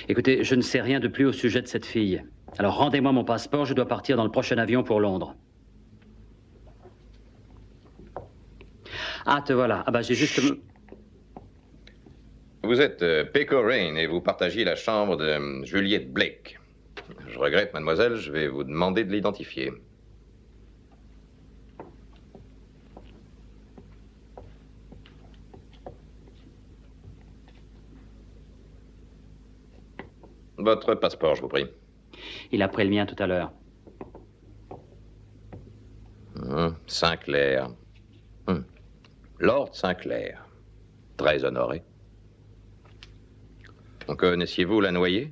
Écoutez, je ne sais rien de plus au sujet de cette fille. Alors rendez-moi mon passeport, je dois partir dans le prochain avion pour Londres. Ah, te voilà. Ah bah j'ai juste... Vous êtes Pecorine et vous partagiez la chambre de Juliette Blake. Je regrette, mademoiselle, je vais vous demander de l'identifier. Votre passeport, je vous prie. Il a pris le mien tout à l'heure. Sinclair. Lord Sinclair. Très honoré. Connaissiez-vous la noyée?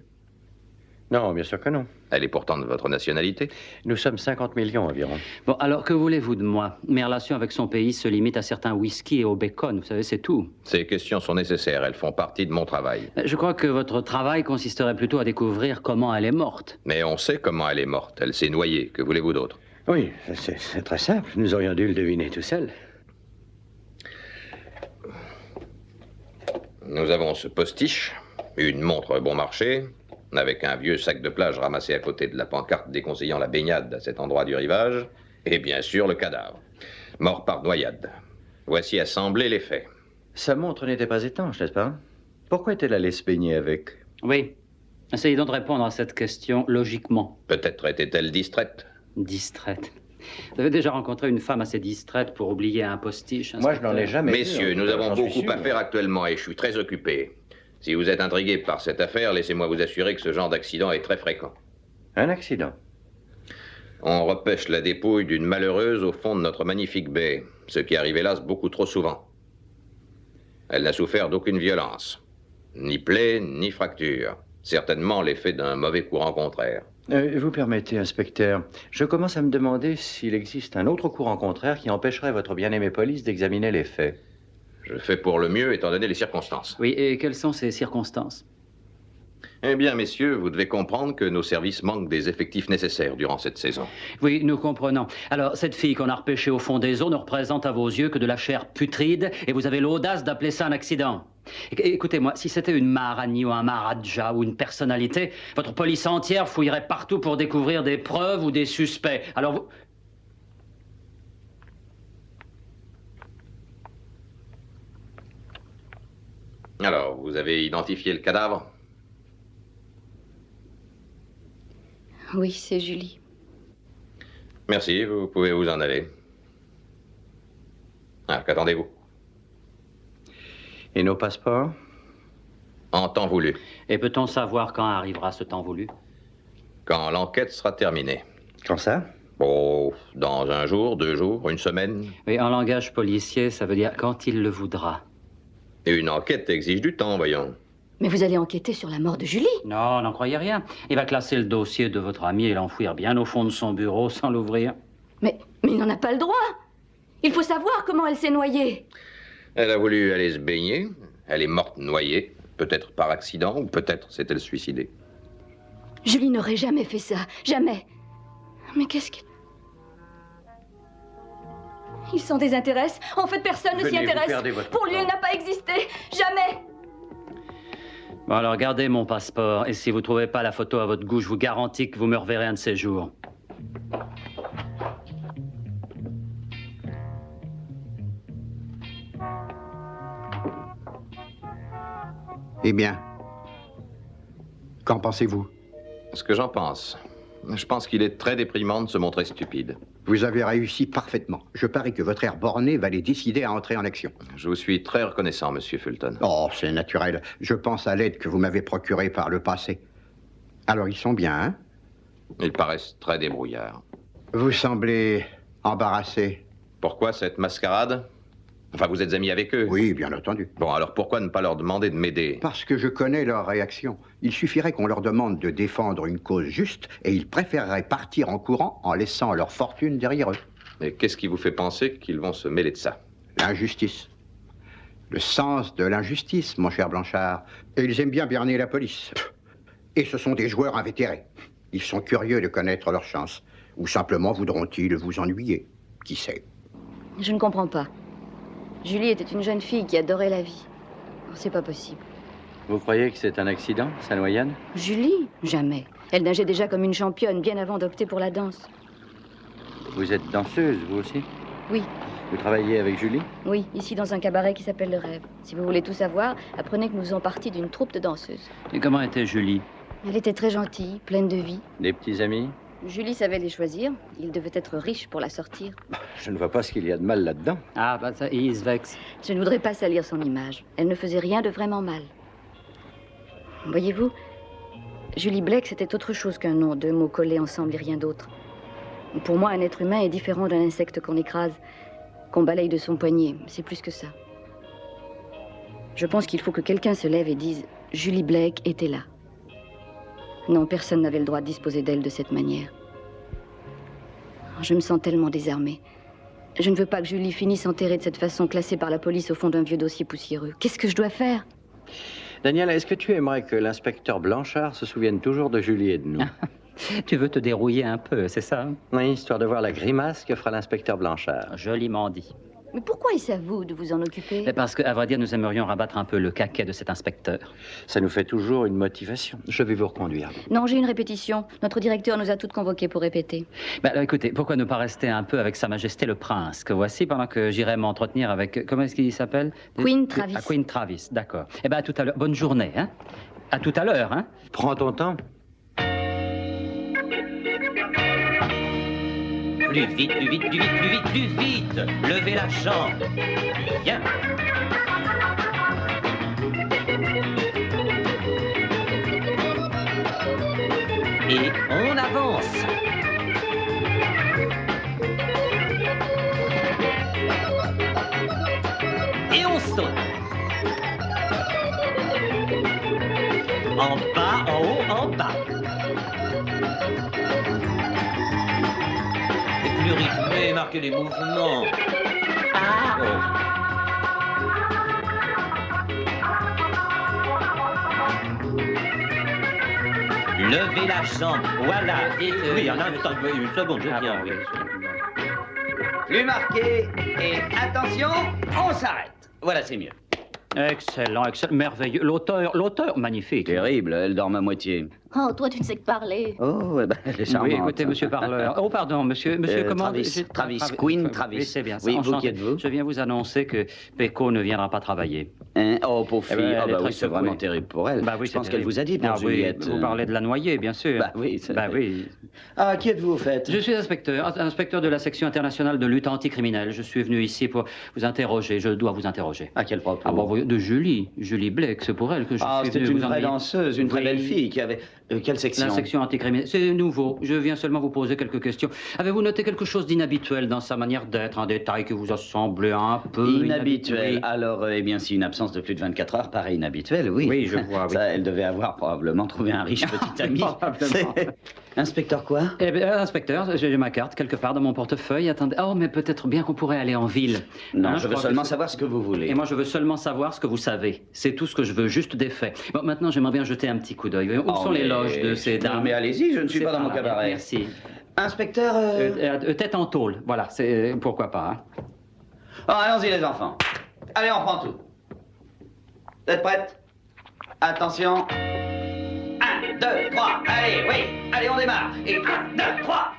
Non, bien sûr que non. Elle est pourtant de votre nationalité. Nous sommes 50 millions environ. Bon, alors que voulez-vous de moi? Mes relations avec son pays se limitent à certains whisky et au bacon, vous savez, c'est tout. Ces questions sont nécessaires, elles font partie de mon travail. Je crois que votre travail consisterait plutôt à découvrir comment elle est morte. Mais on sait comment elle est morte, elle s'est noyée, que voulez-vous d'autre? Oui, c'est très simple, nous aurions dû le deviner tout seul. Nous avons ce postiche, une montre bon marché, avec un vieux sac de plage ramassé à côté de la pancarte déconseillant la baignade à cet endroit du rivage, et bien sûr le cadavre, mort par noyade. Voici assemblés les faits. Sa montre n'était pas étanche, n'est-ce pas? Pourquoi est-elle allée se baigner avec? Oui. Essayez donc de répondre à cette question logiquement. Peut-être était-elle distraite. Distraite. Vous avez déjà rencontré une femme assez distraite pour oublier un postiche? Moi, je n'en ai jamais vu. Messieurs, nous avons beaucoup à faire actuellement et je suis très occupé. Si vous êtes intrigué par cette affaire, laissez-moi vous assurer que ce genre d'accident est très fréquent. Un accident? On repêche la dépouille d'une malheureuse au fond de notre magnifique baie, ce qui arrive hélas beaucoup trop souvent. Elle n'a souffert d'aucune violence, ni plaie, ni fracture. Certainement l'effet d'un mauvais courant contraire. Vous permettez, inspecteur, je commence à me demander s'il existe un autre courant contraire qui empêcherait votre bien-aimée police d'examiner les faits. Je fais pour le mieux, étant donné les circonstances. Oui, et quelles sont ces circonstances? Eh bien, messieurs, vous devez comprendre que nos services manquent des effectifs nécessaires durant cette saison. Oui, nous comprenons. Alors, cette fille qu'on a repêchée au fond des eaux ne représente à vos yeux que de la chair putride, et vous avez l'audace d'appeler ça un accident. Écoutez-moi, si c'était une Maharani ou un Maharaja ou une personnalité, votre police entière fouillerait partout pour découvrir des preuves ou des suspects. Alors vous... Alors, vous avez identifié le cadavre? Oui, c'est Julie. Merci, vous pouvez vous en aller. Ah, qu'attendez-vous? Et nos passeports? En temps voulu. Et peut-on savoir quand arrivera ce temps voulu? Quand l'enquête sera terminée. Quand ça? Oh, dans un jour, 2 jours, une semaine. Oui, en langage policier, ça veut dire quand il le voudra. Et une enquête exige du temps, voyons. Mais vous allez enquêter sur la mort de Julie? Non, n'en croyez rien. Il va classer le dossier de votre ami et l'enfouir bien au fond de son bureau sans l'ouvrir. Mais il n'en a pas le droit. Il faut savoir comment elle s'est noyée. Elle a voulu aller se baigner. Elle est morte noyée. Peut-être par accident, ou peut-être s'est-elle suicidée. Julie n'aurait jamais fait ça. Jamais. Mais qu'est-ce qu'il... Il s'en désintéresse. En fait, personne ne s'y intéresse. Pour lui, elle n'a pas existé. Jamais. Bon, alors gardez mon passeport. Et si vous trouvez pas la photo à votre goût, je vous garantis que vous me reverrez un de ces jours. Eh bien, qu'en pensez-vous? Ce que j'en pense. Je pense qu'il est très déprimant de se montrer stupide. Vous avez réussi parfaitement. Je parie que votre air borné va les décider à entrer en action. Je vous suis très reconnaissant, monsieur Fulton. Oh, c'est naturel. Je pense à l'aide que vous m'avez procurée par le passé. Alors, ils sont bien, hein? Ils paraissent très débrouillards. Vous semblez embarrassé. Pourquoi cette mascarade? Enfin, vous êtes amis avec eux? Oui, bien entendu. Bon, alors pourquoi ne pas leur demander de m'aider? Parce que je connais leur réaction. Il suffirait qu'on leur demande de défendre une cause juste et ils préféreraient partir en courant en laissant leur fortune derrière eux. Mais qu'est-ce qui vous fait penser qu'ils vont se mêler de ça? L'injustice. Le sens de l'injustice, mon cher Blanchard. Et ils aiment bien berner la police. Et ce sont des joueurs invétérés. Ils sont curieux de connaître leur chance. Ou simplement voudront-ils vous ennuyer? Qui sait? Je ne comprends pas. Julie était une jeune fille qui adorait la vie. C'est pas possible. Vous croyez que c'est un accident, sa noyade? Julie? Jamais. Elle nageait déjà comme une championne, bien avant d'opter pour la danse. Vous êtes danseuse, vous aussi? Oui. Vous travaillez avec Julie? Oui, ici dans un cabaret qui s'appelle Le Rêve. Si vous voulez tout savoir, apprenez que nous faisons partie d'une troupe de danseuses. Et comment était Julie? Elle était très gentille, pleine de vie. Des petits amis? Julie savait les choisir. Il devait être riche pour la sortir. Je ne vois pas ce qu'il y a de mal là-dedans. Ah, bah ça, il se vexe. Je ne voudrais pas salir son image. Elle ne faisait rien de vraiment mal. Voyez-vous, Julie Blake, c'était autre chose qu'un nom, deux mots collés ensemble et rien d'autre. Pour moi, un être humain est différent d'un insecte qu'on écrase, qu'on balaye de son poignet. C'est plus que ça. Je pense qu'il faut que quelqu'un se lève et dise « Julie Blake était là ». Non, personne n'avait le droit de disposer d'elle de cette manière. Je me sens tellement désarmée. Je ne veux pas que Julie finisse enterrée de cette façon, classée par la police au fond d'un vieux dossier poussiéreux. Qu'est-ce que je dois faire? Daniel, est-ce que tu aimerais que l'inspecteur Blanchard se souvienne toujours de Julie et de nous? Tu veux te dérouiller un peu, c'est ça? Oui, histoire de voir la grimace que fera l'inspecteur Blanchard. Joliment dit. Mais pourquoi est-ce à vous de vous en occuper? Mais parce qu'à vrai dire, nous aimerions rabattre un peu le caquet de cet inspecteur. Ça nous fait toujours une motivation. Je vais vous reconduire. Non, j'ai une répétition. Notre directeur nous a toutes convoquées pour répéter. Bah, alors, écoutez, pourquoi ne pas rester un peu avec Sa Majesté le Prince, que voici, pendant que j'irai m'entretenir avec... Comment est-ce qu'il s'appelle? Queen Travis. Ah, Queen Travis, d'accord. Eh bien, à tout à l'heure. Bonne journée, hein? À tout à l'heure, hein? Prends ton temps. Plus vite, plus vite, plus vite, plus vite, plus vite. Levez la jambe. Bien. Et on avance. Et on saute. En bas, en haut, en bas. Plus rythmé, marquez les mouvements. Ah oh. Levez la jambe, voilà. Oui, un instant, une seconde, je viens. Oui. Plus marqué, et attention, on s'arrête. Voilà, c'est mieux. Excellent, excellent, merveilleux. L'auteur, magnifique. Terrible, elle dort à moitié. Oh, toi, tu ne sais que parler. Oh, eh ben, elle est charmante. Oui, écoutez, monsieur Parleur. Oh, pardon, monsieur comment... Travis, Queen Travis. Oui, c'est bien ça. Oui, vous enchanté. qui êtes-vous? Je viens vous annoncer que Pecco ne viendra pas travailler. Hein? Oh, pauvre fille. Eh ben, Ah, elle est bah très oui, c'est secouée. vraiment terrible pour elle. Bah oui, je pense c'est qu'elle terrible. vous a dit pour Ah, Juliette. oui, vous parlez de la noyée, bien sûr. Bah oui, c'est Bah oui. Ah, qui êtes-vous, au fait? Je suis inspecteur de la section internationale de lutte anticriminelle. Je suis venu ici pour vous interroger. Je dois vous interroger. À quel propos? Ah bon, de Julie Blake, c'est pour elle que je suis c'était venu une vous vraie ennuyer. danseuse, une très Oui. belle fille qui avait... quelle section? La section anticriminelle. C'est nouveau. Je viens seulement vous poser quelques questions. Avez-vous noté quelque chose d'inhabituel dans sa manière d'être, un détail qui vous a semblé un peu Inhabituel. Oui. Alors, eh bien, si une absence de plus de 24 heures paraît inhabituelle, oui. Oui, je vois, oui. Ça, elle devait avoir probablement trouvé un riche petit ami. Probablement. Inspecteur quoi? Eh bien, inspecteur, j'ai ma carte quelque part dans mon portefeuille. Attendez. Oh, mais peut-être bien qu'on pourrait aller en ville. Non, Hein, je veux crois seulement que- savoir ce que vous voulez. Et moi, je veux seulement savoir ce que vous savez. C'est tout ce que je veux, juste des faits. Bon, maintenant, j'aimerais bien jeter un petit coup d'œil. Où Oh, sont les mais- loges de ces dames? Non, mais allez-y, je ne suis C'est pas dans mon là. cabaret. Merci. Inspecteur... Tête en tôle, voilà, c'est pourquoi pas. Hein. Oh, allons-y, les enfants. Allez, on prend tout. Vous êtes prêtes? Attention. 1, 2, 3, allez, oui. Allez, on démarre. Et 1, 2, 3.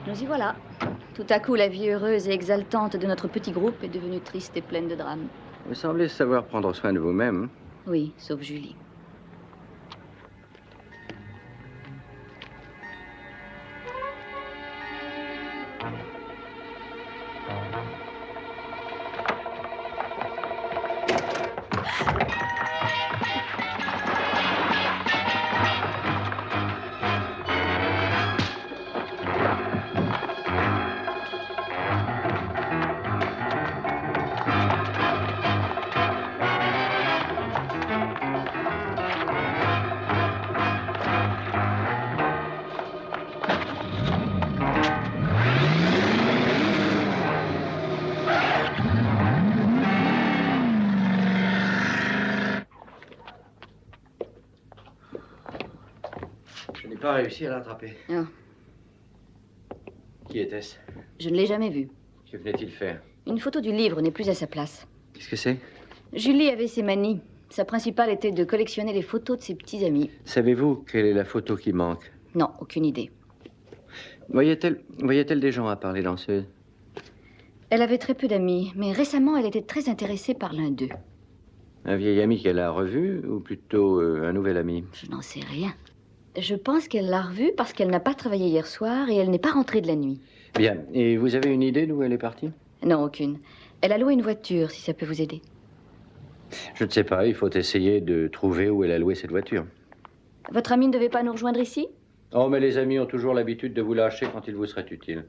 Nous y voilà. Tout à coup, la vie heureuse et exaltante de notre petit groupe est devenue triste et pleine de drames. Vous semblez savoir prendre soin de vous-même. Oui, sauf Julie. Je n'ai pas réussi à l'attraper. Non, Qui était-ce? je ne l'ai jamais vu. Que venait-il faire? Une photo du livre n'est plus à sa place. Qu'est-ce que c'est? Julie avait ses manies. Sa principale était de collectionner les photos de ses petits amis. Savez-vous quelle est la photo qui manque? Non, aucune idée. Voyait-elle des gens à part les danseuses? Elle avait très peu d'amis, mais récemment, elle était très intéressée par l'un d'eux. Un vieil ami qu'elle a revu ou plutôt un nouvel ami? Je n'en sais rien. Je pense qu'elle l'a revu parce qu'elle n'a pas travaillé hier soir et elle n'est pas rentrée de la nuit. Bien. Et vous avez une idée d'où elle est partie? Non, aucune. Elle a loué une voiture, si ça peut vous aider. Je ne sais pas. Il faut essayer de trouver où elle a loué cette voiture. Votre amie ne devait pas nous rejoindre ici? Oh, mais les amis ont toujours l'habitude de vous lâcher quand il vous serait utile.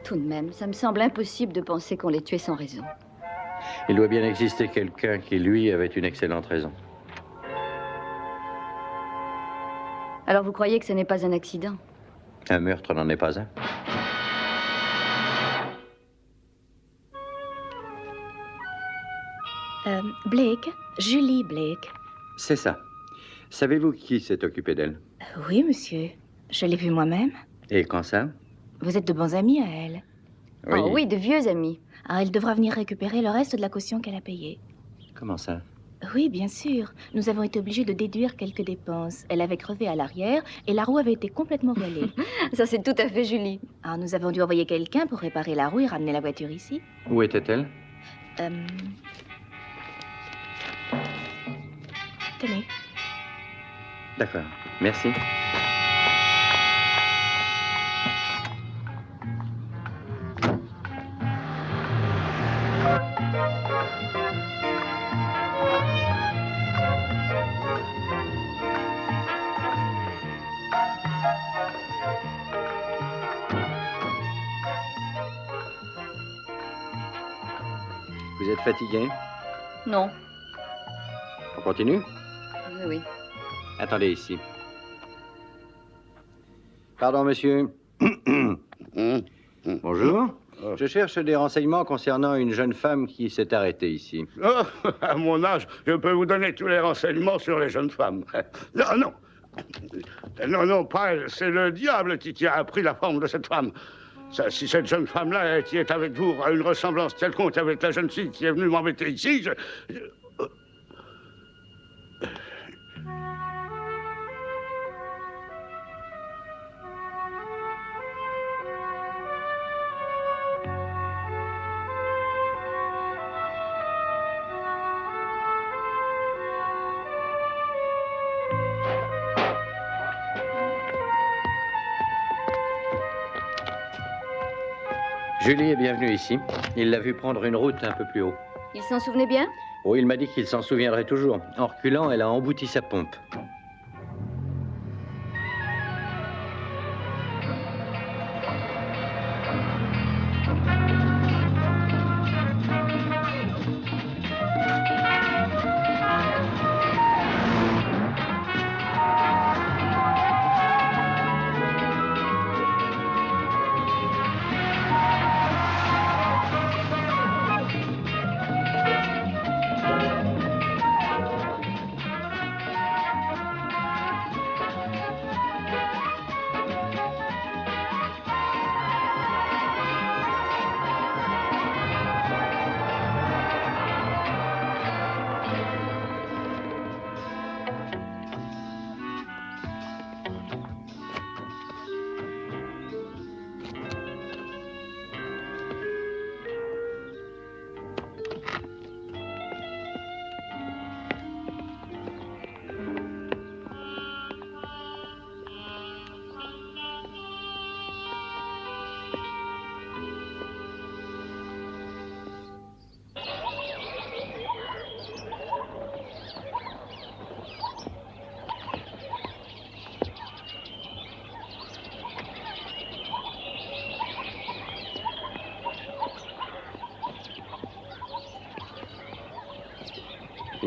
Tout de même, ça me semble impossible de penser qu'on l'ait tuée sans raison. Il doit bien exister quelqu'un qui, lui, avait une excellente raison. Alors vous croyez que ce n'est pas un accident? Un meurtre n'en est pas un. Blake, Julie Blake. C'est ça. Savez-vous qui s'est occupé d'elle? Oui, monsieur. Je l'ai vue moi-même. Et quand ça? Vous êtes de bons amis à elle. Oh oui, de vieux amis. Ah, elle devra venir récupérer le reste de la caution qu'elle a payée. Comment ça? Oui, bien sûr. Nous avons été obligés de déduire quelques dépenses. Elle avait crevé à l'arrière et la roue avait été complètement voilée. Ça, c'est tout à fait Julie. Alors, nous avons dû envoyer quelqu'un pour réparer la roue et ramener la voiture ici. Où était-elle? Tenez. D'accord. Merci. Vous êtes fatigué? Non. On continue? Oui, oui. Attendez ici. Pardon, monsieur. Bonjour. Je cherche des renseignements concernant une jeune femme qui s'est arrêtée ici. Oh, à mon âge, je peux vous donner tous les renseignements sur les jeunes femmes. Non, non. Non, non, pas elle. C'est le diable qui a pris la forme de cette femme. Ça, si cette jeune femme-là qui est avec vous a une ressemblance quelconque avec la jeune fille qui est venue m'embêter ici, Julie est bienvenue ici. Il l'a vu prendre une route un peu plus haut. Il s'en souvenait bien? Oh, il m'a dit qu'il s'en souviendrait toujours. En reculant, elle a embouti sa pompe.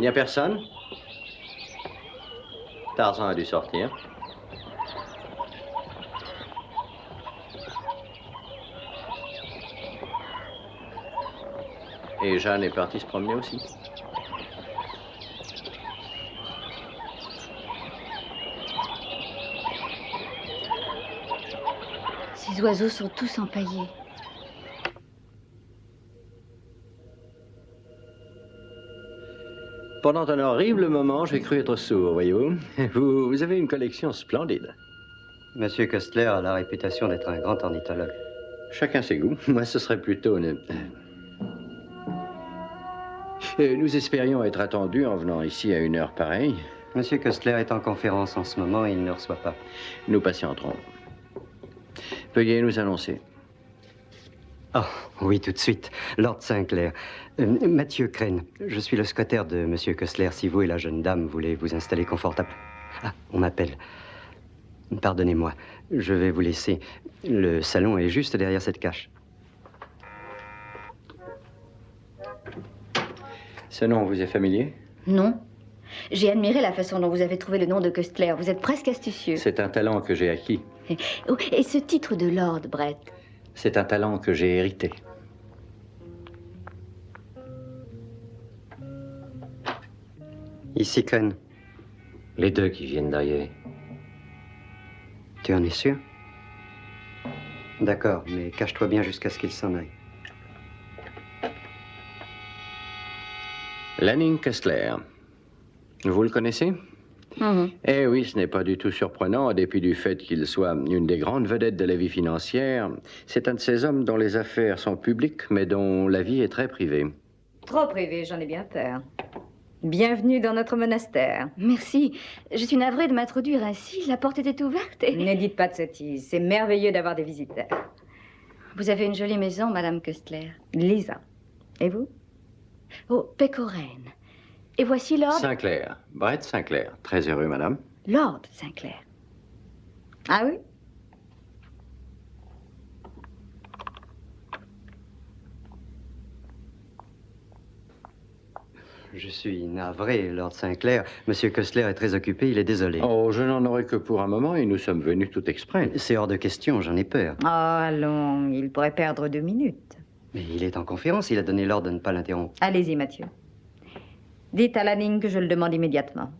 Il n'y a personne? Tarzan a dû sortir. Et Jeanne est partie se promener aussi. Ces oiseaux sont tous empaillés. Pendant un horrible moment, j'ai cru être sourd, voyez-vous. Vous avez une collection splendide. Monsieur Köstler a la réputation d'être un grand ornithologue. Chacun ses goûts. Moi, ce serait plutôt une... Nous espérions être attendus en venant ici à une heure pareille. Monsieur Köstler est en conférence en ce moment et il ne reçoit pas. Nous patienterons. Veuillez nous annoncer. Oh, oui, tout de suite. Lord Sinclair. Mathieu Crane. Je suis le secrétaire de Monsieur Köstler. Si vous et la jeune dame voulez vous installer confortable... Ah, on m'appelle. Pardonnez-moi. Je vais vous laisser. Le salon est juste derrière cette cache. Ce nom vous est familier? Non. J'ai admiré la façon dont vous avez trouvé le nom de Köstler. Vous êtes presque astucieux. C'est un talent que j'ai acquis. Et ce titre de Lord, Brett? C'est un talent que j'ai hérité. Ici, Crane. Les deux qui viennent derrière. Tu en es sûr? D'accord, mais cache-toi bien jusqu'à ce qu'il s'en aille. Lanning Köstler. Vous le connaissez? Mhm. Eh oui, ce n'est pas du tout surprenant, en dépit du fait qu'il soit une des grandes vedettes de la vie financière. C'est un de ces hommes dont les affaires sont publiques, mais dont la vie est très privée. Trop privé, j'en ai bien peur. Bienvenue dans notre monastère. Merci. Je suis navrée de m'introduire ainsi. La porte était ouverte et... Ne dites pas de sottises. C'est merveilleux d'avoir des visiteurs. Vous avez une jolie maison, Madame Köstler. Lisa. Et vous? Oh, Pecoraine. Et voici Lord... Sinclair. Brett Sinclair. Très heureux, madame. Lord Sinclair. Ah oui? Je suis navré, Lord Sinclair. Monsieur Köstler est très occupé, il est désolé. Oh, je n'en aurai que pour un moment et nous sommes venus tout exprès. C'est hors de question, j'en ai peur. Oh, allons, il pourrait perdre 2 minutes. Mais il est en conférence, il a donné l'ordre de ne pas l'interrompre. Allez-y, Mathieu. Dites à Lanning que je le demande immédiatement.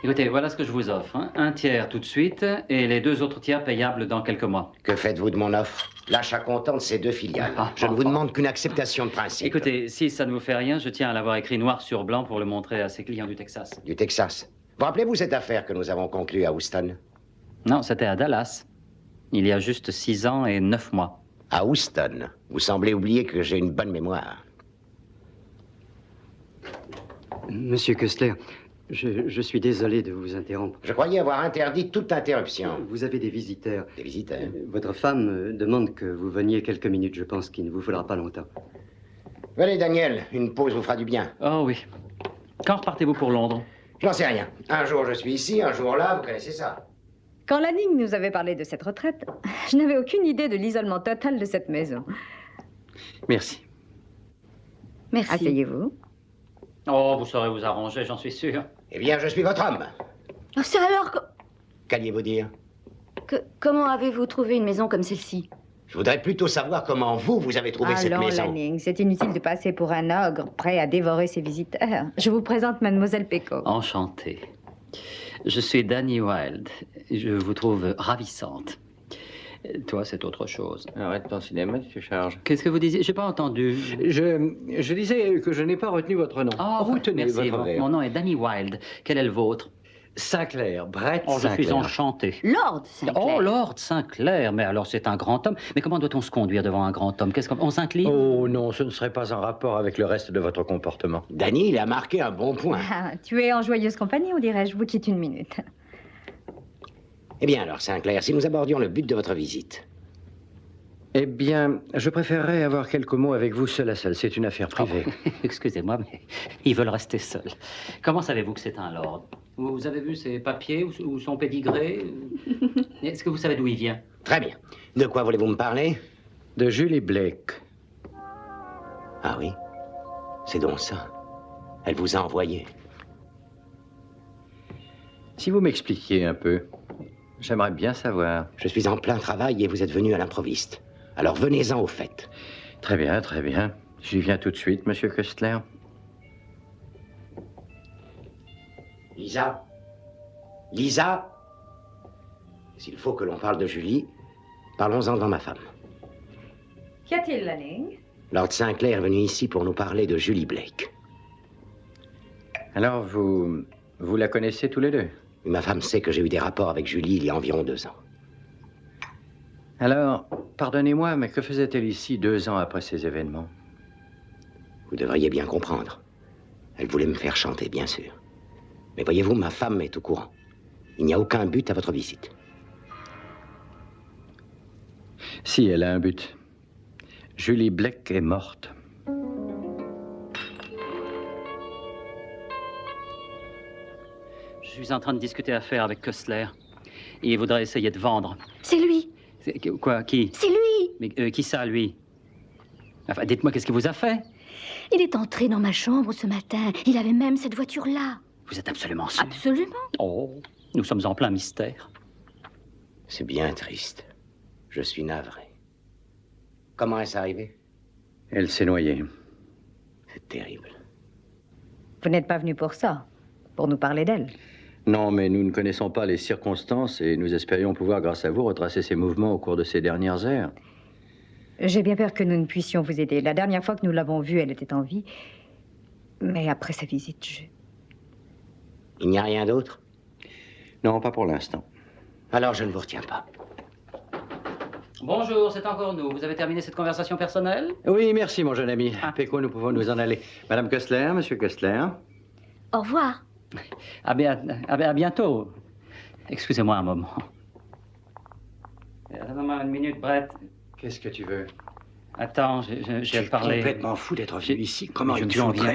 Écoutez, voilà ce que je vous offre. Hein. 1 tiers tout de suite et les 2 autres tiers payables dans quelques mois. Que faites-vous de mon offre? L'achat comptant de ces 2 filiales. Je ne vous demande qu'une acceptation de principe. Écoutez, si ça ne vous fait rien, je tiens à l'avoir écrit noir sur blanc pour le montrer à ses clients du Texas. Du Texas. Vous rappelez-vous cette affaire que nous avons conclue à Houston? Non, c'était à Dallas. Il y a juste 6 ans et 9 mois. À Houston. Vous semblez oublier que j'ai une bonne mémoire. Monsieur Köstler, je suis désolé de vous interrompre. Je croyais avoir interdit toute interruption. Vous avez des visiteurs. Des visiteurs? Votre femme demande que vous veniez quelques minutes. Je pense qu'il ne vous faudra pas longtemps. Venez, Daniel. Une pause vous fera du bien. Oh oui. Quand repartez-vous pour Londres? J'en sais rien. Un jour je suis ici, un jour là, vous connaissez ça. Quand Lanning nous avait parlé de cette retraite, je n'avais aucune idée de l'isolement total de cette maison. Merci. Merci. Asseyez-vous. Oh, vous saurez vous arranger, j'en suis sûr. Eh bien, je suis votre homme. Oh, c'est alors que... Qu'alliez-vous dire? Comment avez-vous trouvé une maison comme celle-ci? Je voudrais plutôt savoir comment vous avez trouvé cette Allons, maison. Lanning, c'est inutile de passer pour un ogre prêt à dévorer ses visiteurs. Je vous présente Mademoiselle Peco. Enchanté. Je suis Danny Wilde. Je vous trouve ravissante. Toi, c'est autre chose. Arrête ton cinéma, tu te charges. Qu'est-ce que vous disiez? J'ai pas entendu. Je disais que je n'ai pas retenu votre nom. Ah, retenez merci. votre verre. Mon nom est Danny Wilde. Quel est le vôtre? Sinclair, Brett Oh, je Sinclair. suis enchanté. Lord Sinclair. Oh, Lord Sinclair. Mais alors, c'est un grand homme. Mais comment doit-on se conduire devant un grand homme? Qu'est-ce qu'on s'incline? Oh non, ce ne serait pas en rapport avec le reste de votre comportement. Danny, il a marqué un bon point. Ah, tu es en joyeuse compagnie, on dirait. Je vous quitte 1 minute. Eh bien alors, Sinclair, si nous abordions le but de votre visite. Eh bien, je préférerais avoir quelques mots avec vous seul à seul. C'est une affaire privée. Oh, excusez-moi, mais ils veulent rester seuls. Comment savez-vous que c'est un lord? Vous avez vu ses papiers ou son pédigré? Est-ce que vous savez d'où il vient? Très bien. De quoi voulez-vous me parler? De Julie Blake. Ah oui? C'est donc ça. Elle vous a envoyé. Si vous m'expliquiez un peu, j'aimerais bien savoir. Je suis en plein travail et vous êtes venu à l'improviste. Alors venez-en au fait. Très bien, très bien. J'y viens tout de suite, Monsieur Köstler. Lisa? Lisa? S'il faut que l'on parle de Julie, parlons-en devant ma femme. Qu'y a-t-il, Lanning? Lord Sinclair est venu ici pour nous parler de Julie Blake. Alors, vous la connaissez tous les deux? Ma femme sait que j'ai eu des rapports avec Julie il y a environ 2 ans. Alors, pardonnez-moi, mais que faisait-elle ici 2 ans après ces événements? Vous devriez bien comprendre. Elle voulait me faire chanter, bien sûr. Mais voyez-vous, ma femme est au courant. Il n'y a aucun but à votre visite. Si, elle a un but. Julie Blake est morte. Je suis en train de discuter affaires avec Köstler. Il voudrait essayer de vendre. C'est lui. Quoi? Qui? C'est lui. Mais qui ça, lui? Enfin, dites-moi, qu'est-ce qu'il vous a fait? Il est entré dans ma chambre ce matin. Il avait même cette voiture-là. Vous êtes absolument sûr? Absolument. Oh, nous sommes en plein mystère. C'est bien triste. Je suis navré. Comment est-ce arrivé? Elle s'est noyée. C'est terrible. Vous n'êtes pas venu pour ça, pour nous parler d'elle. Non, mais nous ne connaissons pas les circonstances et nous espérions pouvoir, grâce à vous, retracer ses mouvements au cours de ces dernières heures. J'ai bien peur que nous ne puissions vous aider. La dernière fois que nous l'avons vue, elle était en vie. Mais après sa visite, Il n'y a rien d'autre? Non, pas pour l'instant. Alors je ne vous retiens pas. Bonjour, c'est encore nous. Vous avez terminé cette conversation personnelle? Oui, merci, mon jeune ami. Péco, nous pouvons nous en aller. Madame Köstler, Monsieur Köstler. Au revoir. À bientôt. Excusez-moi un moment. Attends-moi une minute, Brett. Qu'est-ce que tu veux? Attends, j'ai le parler. Complètement fou d'être venu ici. Comment je tu en viens?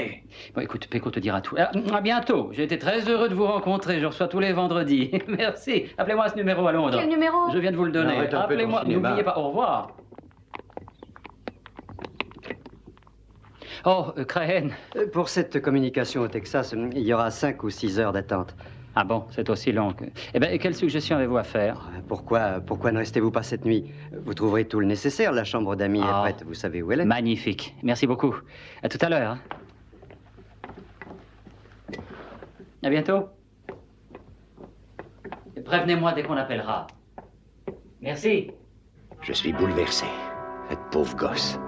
Bon, écoute, Péco te dira tout. À bientôt. J'ai été très heureux de vous rencontrer. Je reçois tous les vendredis. Merci. Appelez-moi à ce numéro à Londres. Quel numéro? Je viens de vous le donner. Arrête un peu ton Appelez-moi. cinéma. N'oubliez pas. Au revoir. Oh, Crane. Pour cette communication au Texas, il y aura 5 ou 6 heures d'attente. Ah bon, c'est aussi long que... Eh bien, quelle suggestion avez-vous à faire? Pourquoi ne restez-vous pas cette nuit? Vous trouverez tout le nécessaire. La chambre d'amis est prête. Vous savez où elle est? Magnifique. Merci beaucoup. À tout à l'heure. Hein. À bientôt. Et prévenez-moi dès qu'on appellera. Merci. Je suis bouleversé. Cette pauvre gosse.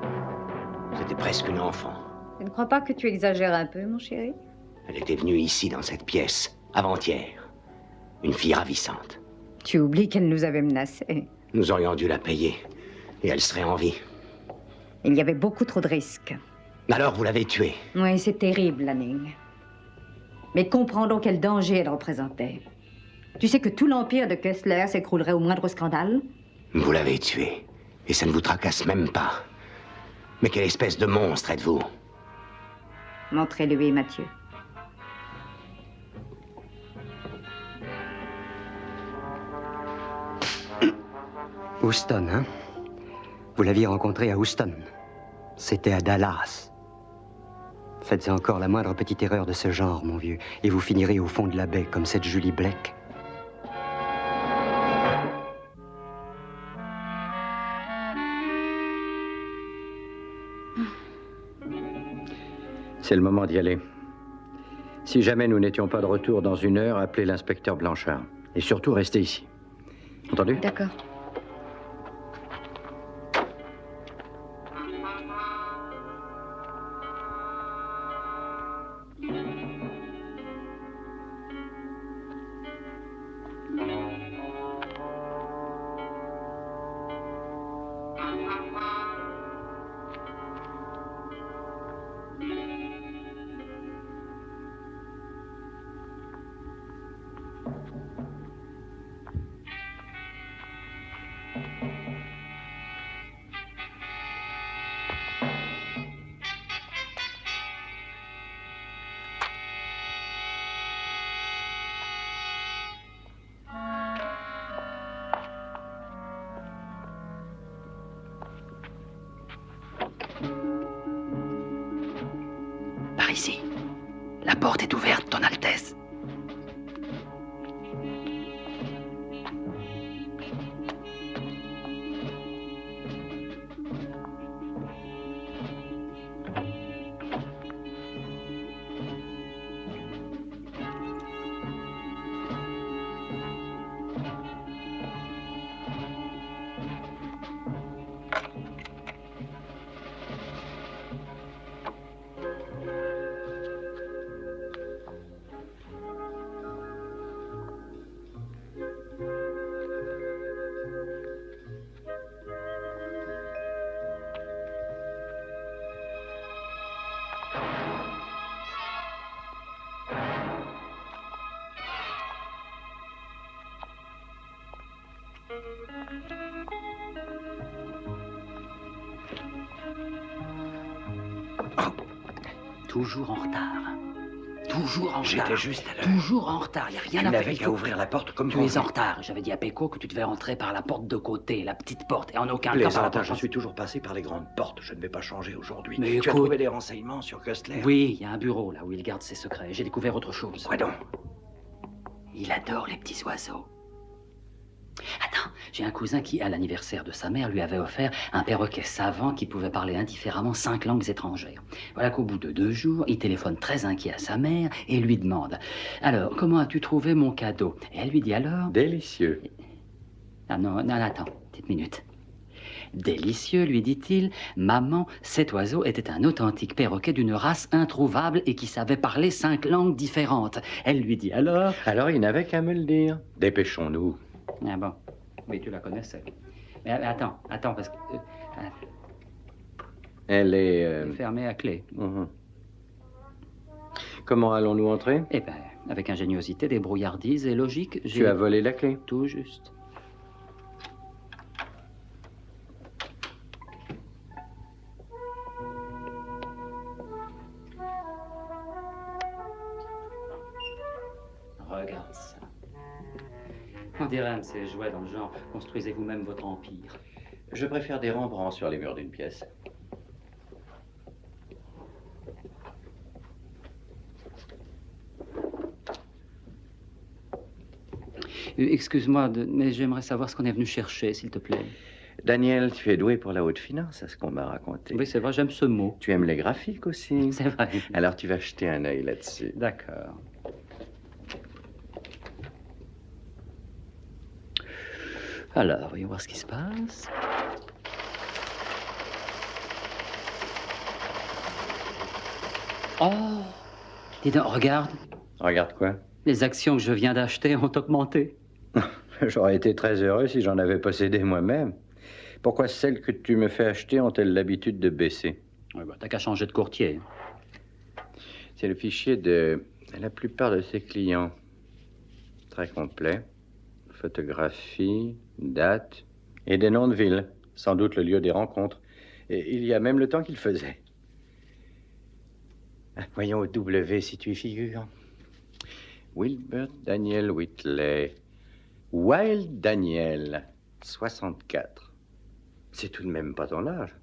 C'était presque une enfant. Je ne crois pas que tu exagères un peu, mon chéri. Elle était venue ici, dans cette pièce, avant-hier. Une fille ravissante. Tu oublies qu'elle nous avait menacés. Nous aurions dû la payer. Et elle serait en vie. Il y avait beaucoup trop de risques. Alors vous l'avez tuée. Oui, c'est terrible, Lanning. Mais comprends donc quel danger elle représentait. Tu sais que tout l'empire de Köstler s'écroulerait au moindre scandale? Vous l'avez tuée. Et ça ne vous tracasse même pas. Mais quelle espèce de monstre êtes-vous? Montrez-lui, Mathieu. Houston, hein? Vous l'aviez rencontré à Houston. C'était à Dallas. Faites encore la moindre petite erreur de ce genre, mon vieux, et vous finirez au fond de la baie comme cette Julie Blake. C'est le moment d'y aller. Si jamais nous n'étions pas de retour dans 1 heure, appelez l'inspecteur Blanchard. Et surtout, restez ici. Entendu? D'accord. ici. La porte est ouverte, Ton Altesse. Toujours en retard. Toujours en retard. J'étais juste à l'heure. Toujours en retard. Il n'y a rien Tu à faire. n'avais qu'à ouvrir la porte comme Tu convenu. es en retard. J'avais dit à Péco que tu devais rentrer par la porte de côté, la petite porte, et en aucun cas par la Plaisante, porte. je suis toujours passé par les grandes portes. Je ne vais pas changer aujourd'hui. Mais Tu as écoute- trouvé des renseignements sur Kessler? Oui, il y a un bureau là où il garde ses secrets. J'ai découvert autre chose. Quoi donc? Il adore les petits oiseaux. Attends, j'ai un cousin qui, à l'anniversaire de sa mère, lui avait offert un perroquet savant qui pouvait parler indifféremment 5 langues étrangères. Voilà qu'au bout de 2 jours, il téléphone très inquiet à sa mère et lui demande « Alors, comment as-tu trouvé mon cadeau ?» Et elle lui dit alors... Délicieux. Ah non, attends, petite minute. Délicieux, lui dit-il. Maman, cet oiseau était un authentique perroquet d'une race introuvable et qui savait parler 5 langues différentes. Elle lui dit alors... Alors, il n'avait qu'à me le dire. Dépêchons-nous. Ah bon, oui, tu la connaissais. Mais attends, parce que... Elle est... fermée à clé. Comment allons-nous entrer? Eh bien, avec ingéniosité, débrouillardise et logique, Tu as volé la clé? Tout juste. Regarde ça. On dirait un de ces jouets dans le genre « Construisez vous-même votre empire ». Je préfère des Rembrandts sur les murs d'une pièce. Excuse-moi, mais j'aimerais savoir ce qu'on est venu chercher, s'il te plaît. Daniel, tu es doué pour la haute finance, à ce qu'on m'a raconté. Oui, c'est vrai, j'aime ce mot. Tu aimes les graphiques aussi? C'est vrai. Alors tu vas jeter un œil là-dessus. D'accord. Alors, voyons voir ce qui se passe. Oh! Dis donc, regarde. Regarde quoi? Les actions que je viens d'acheter ont augmenté. J'aurais été très heureux si j'en avais possédé moi-même. Pourquoi celles que tu me fais acheter ont-elles l'habitude de baisser? Oui, bah, t'as qu'à changer de courtier. C'est le fichier de la plupart de ses clients. Très complet. Photographie, date et des noms de villes. Sans doute le lieu des rencontres. Et il y a même le temps qu'il faisait. Voyons au W si tu y figures. Wilbert Daniel Whitley. Wild Daniel, 64. C'est tout de même pas ton âge.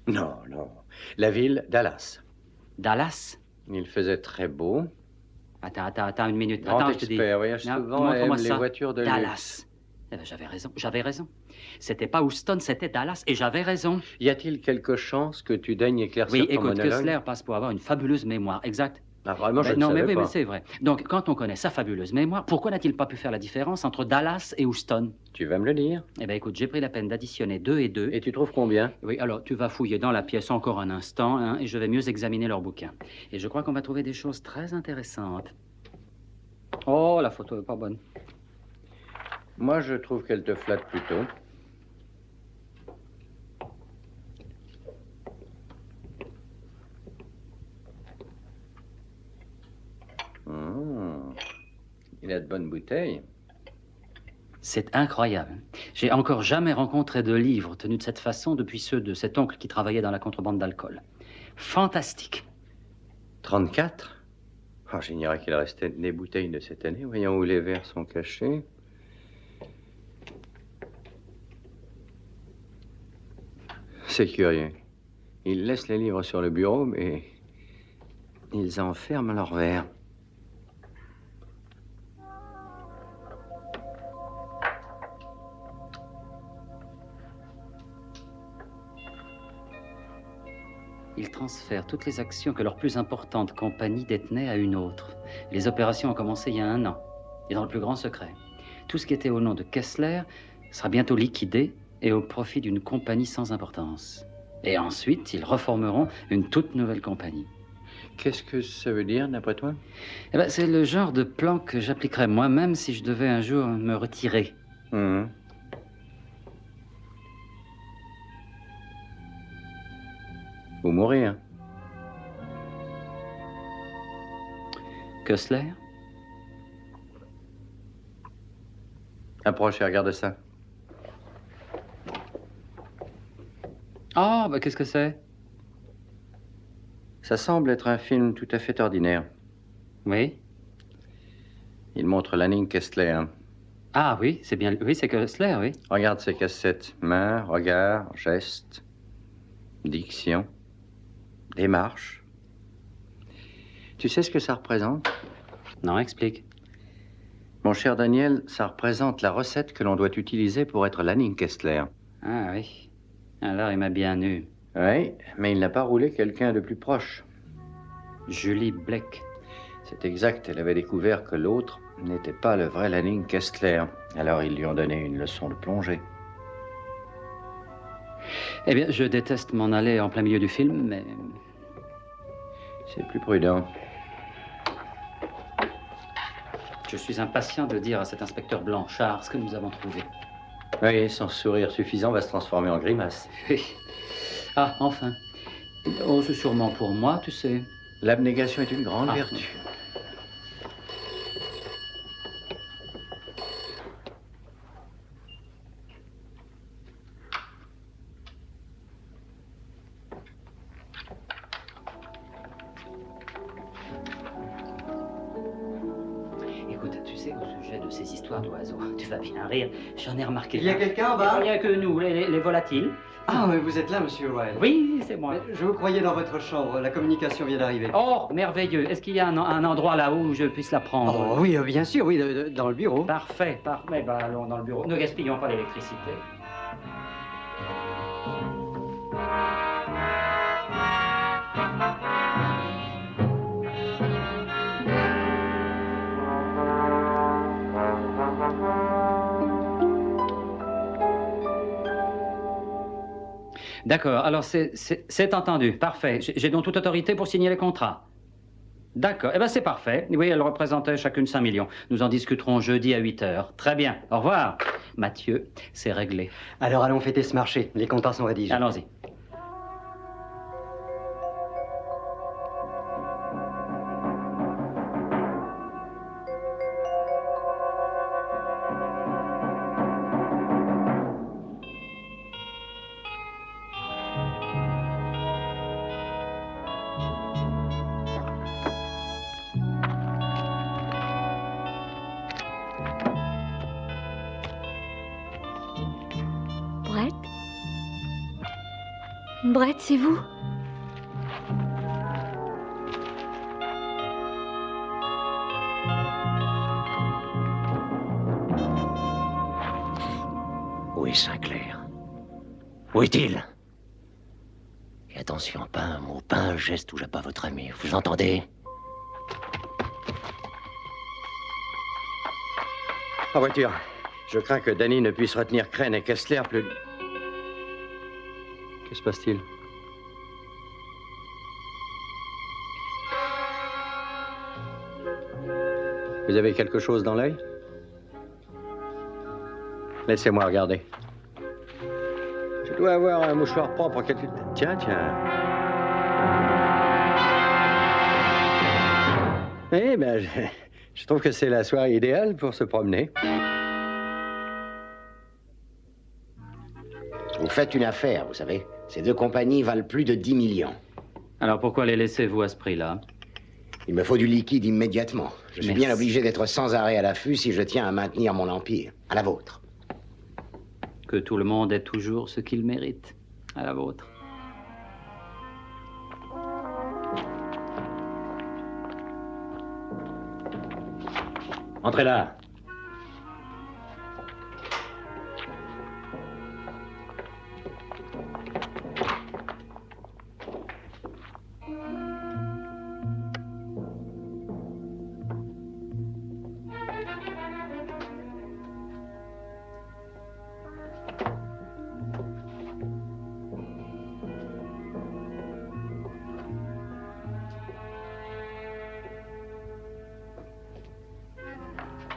Non, non. La ville, Dallas. Dallas? Il faisait très beau. Attends une minute. Grand Attends, je te dis. expert, voyage Non, souvent, montre-moi aime les ça. voitures de Dallas. Eh ben, j'avais raison. C'était pas Houston, c'était Dallas, et j'avais raison. Y a-t-il quelque chance que tu daignes éclaircir Oui, ton écoute, monologue? Kessler passe pour avoir une fabuleuse mémoire, exact. Ah, vraiment, je Ben, ne non, mais savais oui, pas. mais c'est vrai. Donc, quand on connaît sa fabuleuse mémoire, pourquoi n'a-t-il pas pu faire la différence entre Dallas et Houston? Tu vas me le dire. Eh bien, écoute, j'ai pris la peine d'additionner 2 et 2. Et tu trouves combien? Oui, alors, tu vas fouiller dans la pièce encore un instant, hein, et je vais mieux examiner leurs bouquins. Et je crois qu'on va trouver des choses très intéressantes. Oh, la photo est pas bonne. Moi, je trouve qu'elle te flatte plutôt. Il a de bonnes bouteilles. C'est incroyable. J'ai encore jamais rencontré de livre tenu de cette façon depuis ceux de cet oncle qui travaillait dans la contrebande d'alcool. Fantastique. 34? Oh, j'ignorais qu'il restait des bouteilles de cette année. Voyons où les verres sont cachés. C'est curieux. Il laisse les livres sur le bureau, mais ils enferment leur verre. Ils transfèrent toutes les actions que leur plus importante compagnie détenait à une autre. Les opérations ont commencé il y a 1 an, et dans le plus grand secret. Tout ce qui était au nom de Kessler sera bientôt liquidé et au profit d'une compagnie sans importance. Et ensuite, ils reformeront une toute nouvelle compagnie. Qu'est-ce que ça veut dire, d'après toi? Eh ben, c'est le genre de plan que j'appliquerais moi-même si je devais un jour me retirer. Mmh. Ou mourir. Kessler? Approche et regarde ça. Ah, bah qu'est-ce que c'est? Ça semble être un film tout à fait ordinaire. Oui? Il montre Lanning Kessler. Ah oui, c'est bien... Oui, c'est Kessler, oui. Regarde ces cassettes. Mains, regard, gestes, diction, démarche. Tu sais ce que ça représente? Non, explique. Mon cher Daniel, ça représente la recette que l'on doit utiliser pour être Lanning Kessler. Ah oui. Alors, il m'a bien eu. Oui, mais il n'a pas roulé quelqu'un de plus proche. Julie Bleck. C'est exact, elle avait découvert que l'autre n'était pas le vrai Lanning Kessler. Alors ils lui ont donné une leçon de plongée. Eh bien, je déteste m'en aller en plein milieu du film, mais... C'est plus prudent. Je suis impatient de dire à cet inspecteur Blanchard ce que nous avons trouvé. Oui, son sourire suffisant va se transformer en grimace. Ah, enfin. Oh, c'est sûrement pour moi, tu sais. L'abnégation est une grande vertu. Écoute, tu sais, au sujet de ces histoires d'oiseaux, tu vas bien rire, j'en ai remarqué. Il y a quelqu'un en bas? Il n'y a que nous, les volatiles. Ah, mais vous êtes là, monsieur Wilde. Oui, c'est moi. Je vous croyais dans votre chambre. La communication vient d'arriver. Oh, merveilleux. Est-ce qu'il y a un endroit là où je puisse la prendre? Oh, oui, bien sûr, oui, dans le bureau. Parfait, parfait. Ben, allons dans le bureau. Ne gaspillons pas l'électricité. D'accord, alors c'est entendu, parfait. J'ai donc toute autorité pour signer les contrats. D'accord, eh bien c'est parfait. Oui, elles représentaient chacune 5 millions. Nous en discuterons jeudi à 8 h. Très bien, au revoir. Mathieu, c'est réglé. Alors allons fêter ce marché, les contrats sont rédigés. Allons-y. Brett, c'est vous? Où est Sinclair? Où est-il? Et attention, pas un mot, pas un geste où pas votre ami. Vous entendez? En voiture. Je crains que Danny ne puisse retenir Crane et Kessler plus... Que se passe-t-il? Vous avez quelque chose dans l'œil? Laissez-moi regarder. Je dois avoir un mouchoir propre quelque... Tiens, tiens. Eh ben, je trouve que c'est la soirée idéale pour se promener. Vous faites une affaire, vous savez. Ces deux compagnies valent plus de 10 millions. Alors pourquoi les laissez-vous à ce prix-là? Il me faut du liquide immédiatement. Je suis bien obligé d'être sans arrêt à l'affût si je tiens à maintenir mon empire. À la vôtre. Que tout le monde ait toujours ce qu'il mérite. À la vôtre. Entrez là.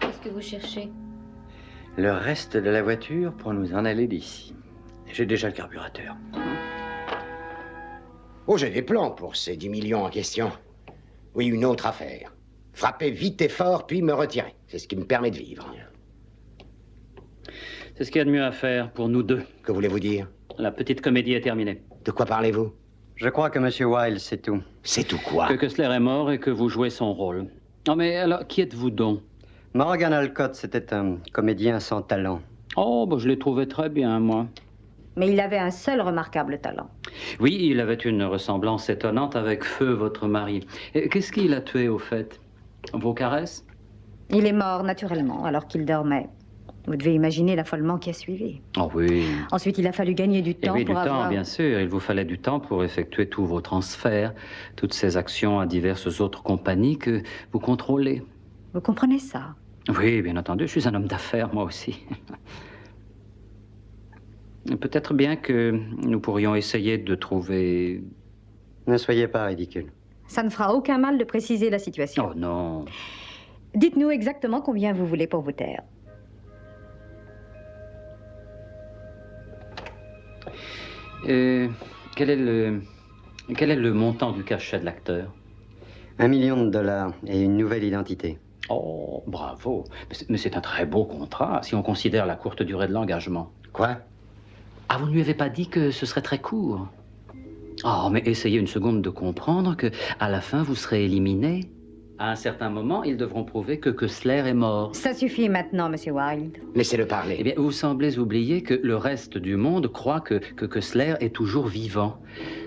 Qu'est-ce que vous cherchez? Le reste de la voiture pour nous en aller d'ici. J'ai déjà le carburateur. Oh, j'ai des plans pour ces 10 millions en question. Oui, une autre affaire. Frapper vite et fort, puis me retirer. C'est ce qui me permet de vivre. C'est ce qu'il y a de mieux à faire pour nous deux. Que voulez-vous dire? La petite comédie est terminée. De quoi parlez-vous? Je crois que M. Wilde, c'est tout. C'est tout quoi? Que Kessler est mort et que vous jouez son rôle. Non mais alors, qui êtes-vous donc? Morgan Alcott, c'était un comédien sans talent. Oh, bah, je l'ai trouvé très bien, moi. Mais il avait un seul remarquable talent. Oui, il avait une ressemblance étonnante avec Feu, votre mari. Qu'est-ce qui l'a tué, au fait? Vos caresses? Il est mort naturellement, alors qu'il dormait. Vous devez imaginer l'affolement qui a suivi. Oh oui. Ensuite, il a fallu gagner du Et temps oui, pour du avoir... temps, bien sûr. Il vous fallait du temps pour effectuer tous vos transferts, toutes ces actions à diverses autres compagnies que vous contrôlez. Vous comprenez ça? Oui, bien entendu. Je suis un homme d'affaires, moi aussi. Peut-être bien que nous pourrions essayer de trouver... Ne soyez pas ridicule. Ça ne fera aucun mal de préciser la situation. Oh non. Dites-nous exactement combien vous voulez pour vous taire. Quel est le montant du cachet de l'acteur? $1 million et une nouvelle identité. Oh, bravo. Mais c'est un très beau contrat, si on considère la courte durée de l'engagement. Quoi? Ah, vous ne lui avez pas dit que ce serait très court? Oh, mais essayez une seconde de comprendre que, à la fin, vous serez éliminé. À un certain moment, ils devront prouver que Kessler est mort. Ça suffit maintenant, Monsieur Wilde. Laissez-le parler. Eh bien, vous semblez oublier que le reste du monde croit que Kessler est toujours vivant.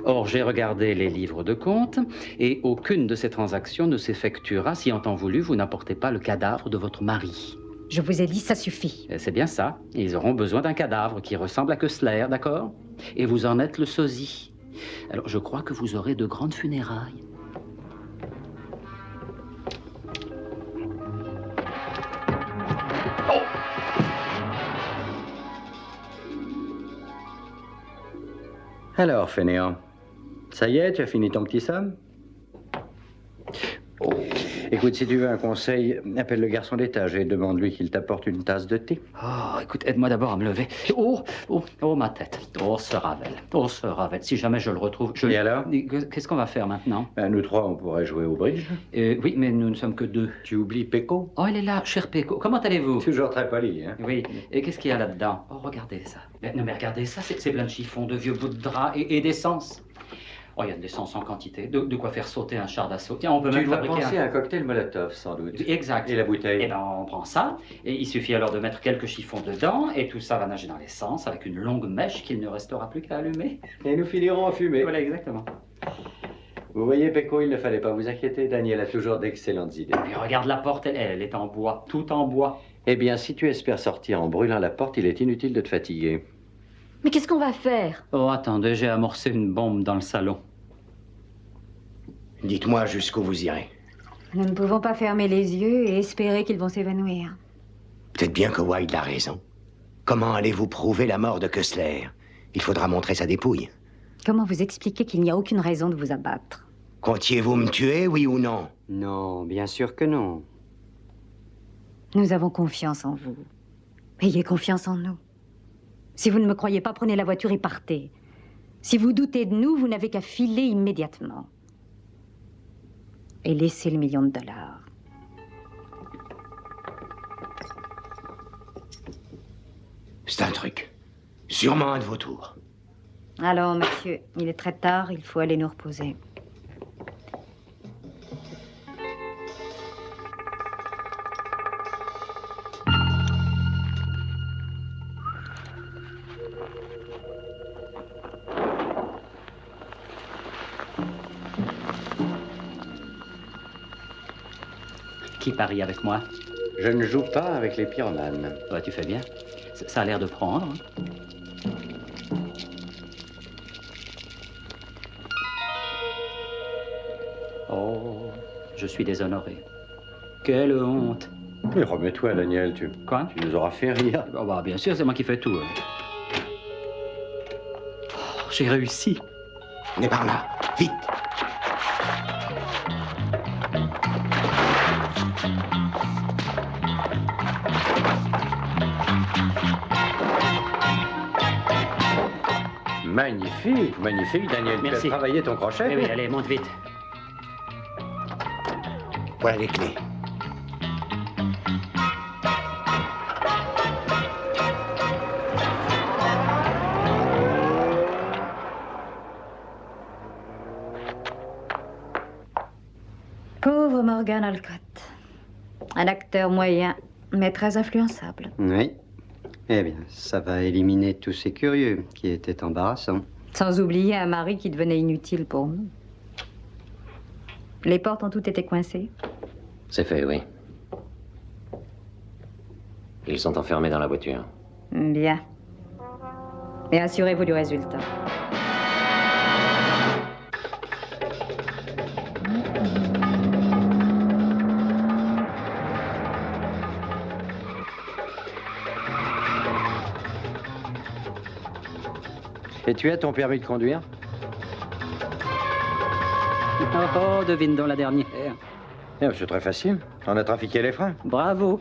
Or, j'ai regardé les livres de compte, et aucune de ces transactions ne s'effectuera si, en temps voulu, vous n'apportez pas le cadavre de votre mari. Je vous ai dit, ça suffit. C'est bien ça. Ils auront besoin d'un cadavre qui ressemble à Kessler, d'accord? Et vous en êtes le sosie. Alors, je crois que vous aurez de grandes funérailles. Alors, fainéant, ça y est, tu as fini ton petit somme? Écoute, si tu veux un conseil, appelle le garçon d'étage et demande-lui qu'il t'apporte une tasse de thé. Oh, écoute, aide-moi d'abord à me lever. Oh, ma tête. Oh, ce Ravel. Oh, ce Ravel. Si jamais je le retrouve, Et alors? Qu'est-ce qu'on va faire maintenant? Ben, nous trois, on pourrait jouer au bridge. Oui, mais nous ne sommes que deux. Tu oublies Péco? Oh, elle est là, cher Péco. Comment allez-vous? Toujours très poli, hein? Oui. Et qu'est-ce qu'il y a là-dedans? Oh, regardez ça. Non, mais regardez ça, c'est plein de chiffons, de vieux bouts de drap et d'essence. Oh, il y a de l'essence en quantité. De quoi faire sauter un char d'assaut. Tiens, on peut même fabriquer penser à un cocktail Molotov, sans doute. Exact. Et la bouteille? Eh bien, on prend ça, et il suffit alors de mettre quelques chiffons dedans, et tout ça va nager dans l'essence avec une longue mèche qu'il ne restera plus qu'à allumer. Et nous finirons en fumée. Voilà, exactement. Vous voyez, Péco, il ne fallait pas vous inquiéter. Daniel a toujours d'excellentes idées. Mais regarde la porte, elle est en bois, tout en bois. Eh bien, si tu espères sortir en brûlant la porte, il est inutile de te fatiguer. Mais qu'est-ce qu'on va faire? Oh, attendez, j'ai amorcé une bombe dans le salon. Dites-moi jusqu'où vous irez. Nous ne pouvons pas fermer les yeux et espérer qu'ils vont s'évanouir. Peut-être bien que Wilde a raison. Comment allez-vous prouver la mort de Kessler? Il faudra montrer sa dépouille. Comment vous expliquer qu'il n'y a aucune raison de vous abattre? Comptiez-vous me tuer, oui ou non? Non, bien sûr que non. Nous avons confiance en vous. Ayez confiance en nous. Si vous ne me croyez pas, prenez la voiture et partez. Si vous doutez de nous, vous n'avez qu'à filer immédiatement. Et laissez le $1 million. C'est un truc. Sûrement un de vos tours. Alors, monsieur, il est très tard, il faut aller nous reposer. Qui parie avec moi? Je ne joue pas avec les pyromanes. Ouais, tu fais bien. Ça a l'air de prendre. Oh, je suis déshonoré. Quelle honte. Mais remets-toi, Daniel, Quoi? Tu nous auras fait rire. Oh, bah, bien sûr, c'est moi qui fais tout. Oh, j'ai réussi. On est par là, vite. Magnifique, magnifique, Daniel. Merci. Tu as travaillé ton crochet? Oui, allez, monte vite. Voilà les clés. Pauvre Morgan Alcott. Un acteur moyen, mais très influençable. Oui. Eh bien, ça va éliminer tous ces curieux qui étaient embarrassants. Sans oublier un mari qui devenait inutile pour nous. Les portes ont toutes été coincées. C'est fait, oui. Ils sont enfermés dans la voiture. Bien. Et assurez-vous du résultat. Et tu as ton permis de conduire? Oh, devine donc la dernière. C'est très facile. On a trafiqué les freins. Bravo.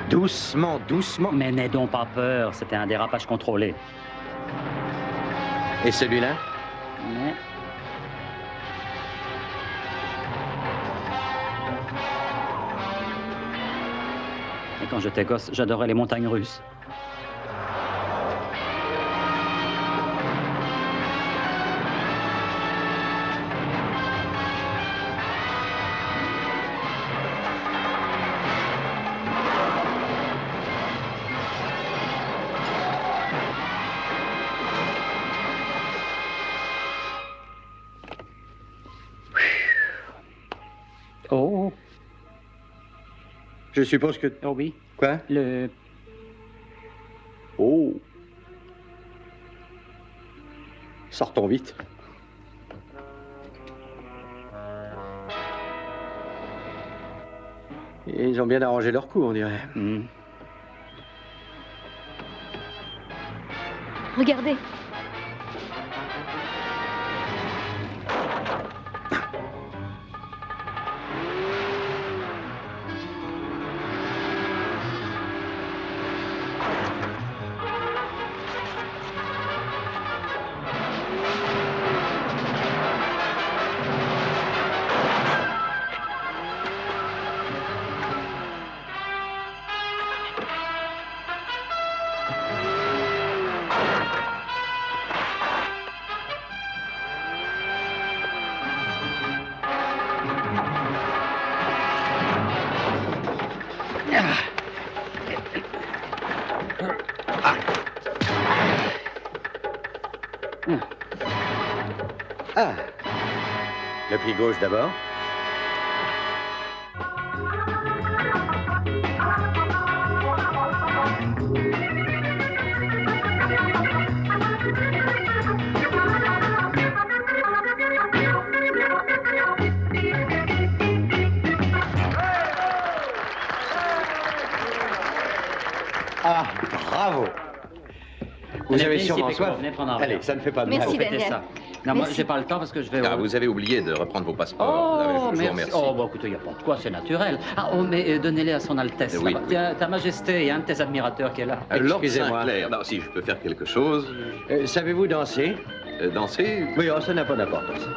Doucement, doucement. Mais n'aie donc pas peur, c'était un dérapage contrôlé. Et celui-là? Mais... Et quand j'étais gosse, j'adorais les montagnes russes. Oh. Je suppose que... Oh oui. Quoi? Le... Oh. Sortons vite. Et ils ont bien arrangé leur coup, on dirait. Mm. Regardez. Ah. Le pied gauche d'abord. Ah, bravo. Vous avez sûrement soif. Allez, ça ne fait pas de mal. Merci, Daniel. Ça. Non, moi, j'ai pas le temps parce que je vais... Ah, vous avez oublié de reprendre vos passeports. Oh, Je vous merci. remercie. Oh, bah, écoutez, il n'y a pas de quoi, c'est naturel. Ah, oh, mais donnez-les à son Altesse. Oui, là-bas. oui. Tiens, Ta Majesté, il y a un de tes admirateurs qui est là. Lord Excusez-moi. Sinclair, non, si je peux faire quelque chose. Savez-vous danser? Danser? Oui, oh, ça n'a pas d'importance.